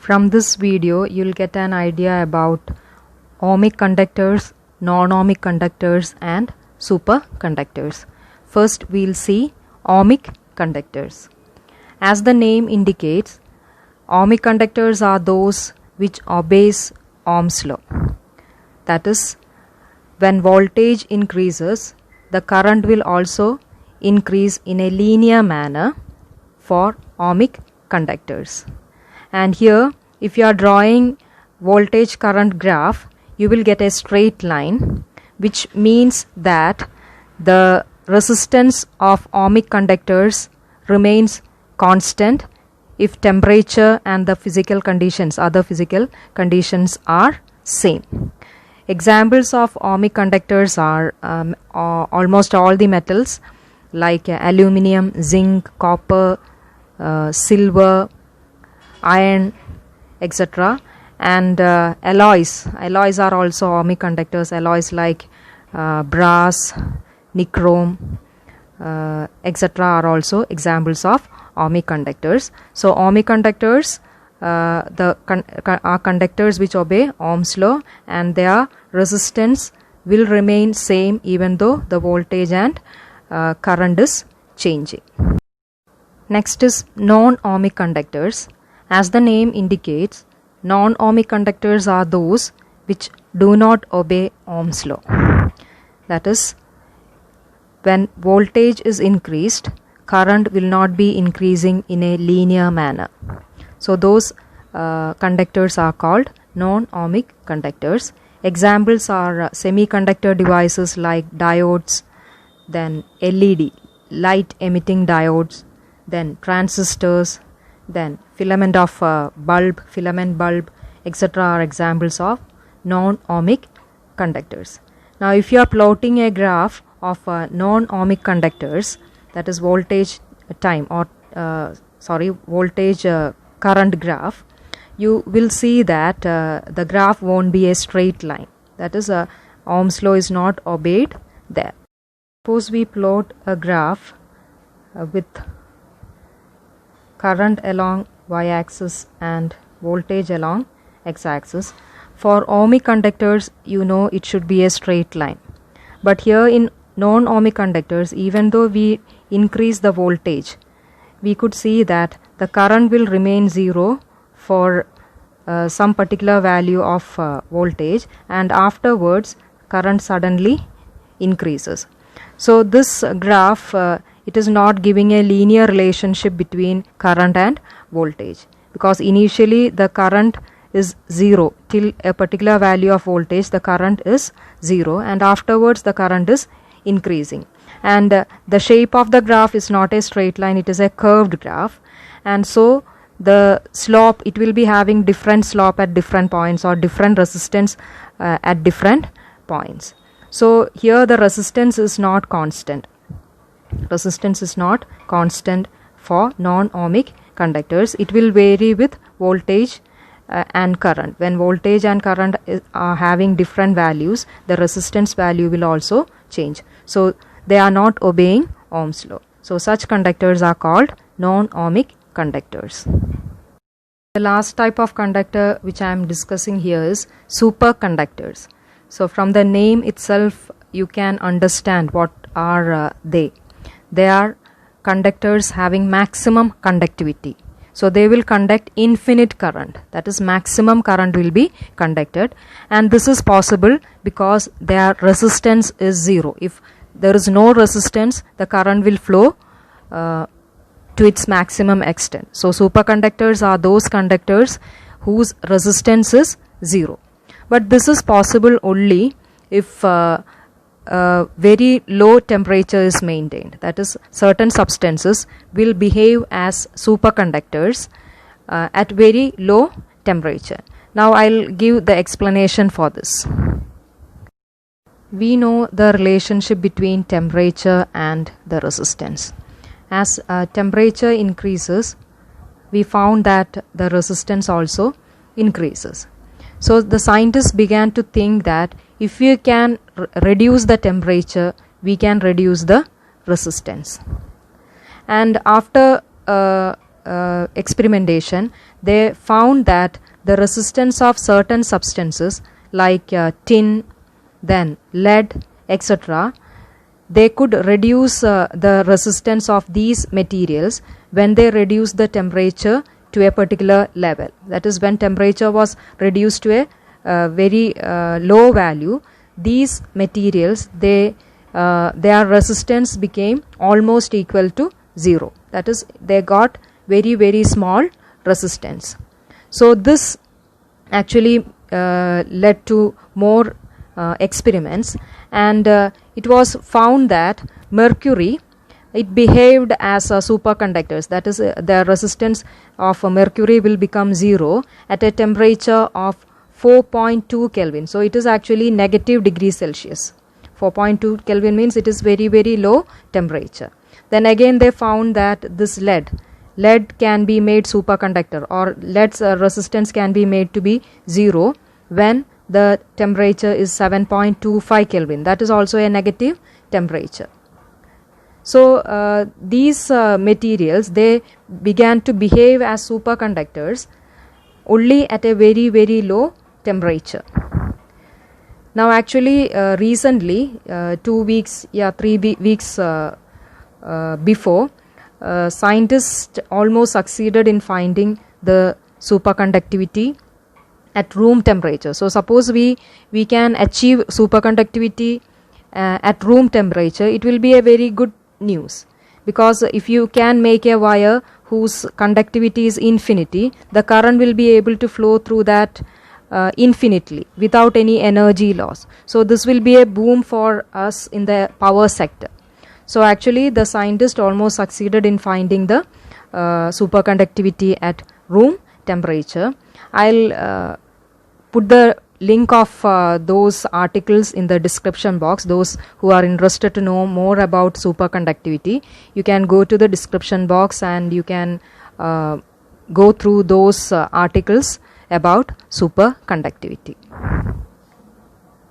From this video, you'll get an idea about ohmic conductors, non-ohmic conductors and superconductors. First, we'll see ohmic conductors. As the name indicates, ohmic conductors are those which obeys Ohm's law. That is, when voltage increases, the current will also increase in a linear manner for ohmic conductors. And here, if you are drawing voltage current graph, you will get a straight line, which means that the resistance of ohmic conductors remains constant if temperature and the other physical conditions are same. Examples of ohmic conductors are almost all the metals like aluminum, zinc, copper, silver, iron, etc. And alloys are also ohmic conductors. Alloys like brass, nichrome, etc. are also examples of ohmic conductors. So ohmic conductors are conductors which obey Ohm's law, and their resistance will remain same even though the voltage and current is changing. Next is non-ohmic conductors. As the name indicates, non-ohmic conductors are those which do not obey Ohm's law. That is, when voltage is increased, current will not be increasing in a linear manner. So those conductors are called non-ohmic conductors. Examples are semiconductor devices like diodes, then LED, light emitting diodes, then transistors, then filament bulb, etc. are examples of non-ohmic conductors. Now if you are plotting a graph of non-ohmic conductors, that is voltage current graph, you will see that the graph won't be a straight line. That is, Ohm's law is not obeyed there. Suppose we plot a graph with current along y-axis and voltage along x-axis. For ohmic conductors, you know it should be a straight line. But here in non-ohmic conductors, even though we increase the voltage, we could see that the current will remain zero for some particular value of voltage, and afterwards current suddenly increases. So this graph, it is not giving a linear relationship between current and voltage, because initially the current is zero till a particular value of voltage, the current is zero, and afterwards the current is increasing. And the shape of the graph is not a straight line, it is a curved graph, and so the slope, it will be having different slope at different points or different resistance at different points. So here the resistance is not constant. Resistance is not constant for non-ohmic conductors. It will vary with voltage and current. When voltage and current are having different values, the resistance value will also change. So they are not obeying Ohm's law. So such conductors are called non-ohmic conductors. The last type of conductor which I am discussing here is superconductors. So from the name itself, you can understand what are they. They are conductors having maximum conductivity. So they will conduct infinite current. That is, maximum current will be conducted, and this is possible because their resistance is zero. If there is no resistance, the current will flow to its maximum extent. So superconductors are those conductors whose resistance is zero. But this is possible only if very low temperature is maintained. That is, certain substances will behave as superconductors at very low temperature. Now I'll give the explanation for this. We know the relationship between temperature and the resistance. As temperature increases, we found that the resistance also increases. So the scientists began to think that if we can reduce the temperature, we can reduce the resistance. And after experimentation, they found that the resistance of certain substances like tin, then lead, etc., they could reduce the resistance of these materials when they reduce the temperature to a particular level. That is, when temperature was reduced to a very low value, these materials, their resistance became almost equal to 0. That is, they got very, very small resistance. So this actually led to more experiments, and it was found that mercury, it behaved as a superconductor. That is, the resistance of mercury will become 0 at a temperature of 4.2 Kelvin. So it is actually negative degrees Celsius. 4.2 Kelvin means it is very, very low temperature. Then again they found that this lead can be made superconductor, or lead's resistance can be made to be 0 when the temperature is 7.25 Kelvin. That is also a negative temperature. So these materials, they began to behave as superconductors only at a very, very low temperature. Now actually recently, 2 weeks, 3 weeks before, scientists almost succeeded in finding the superconductivity at room temperature. So suppose we can achieve superconductivity at room temperature, it will be a very good news, because if you can make a wire whose conductivity is infinity, the current will be able to flow through that infinitely without any energy loss. So this will be a boom for us in the power sector. So actually the scientist almost succeeded in finding the superconductivity at room temperature. I'll put the link of those articles in the description box. Those who are interested to know more about superconductivity, you can go to the description box and you can go through those articles about superconductivity.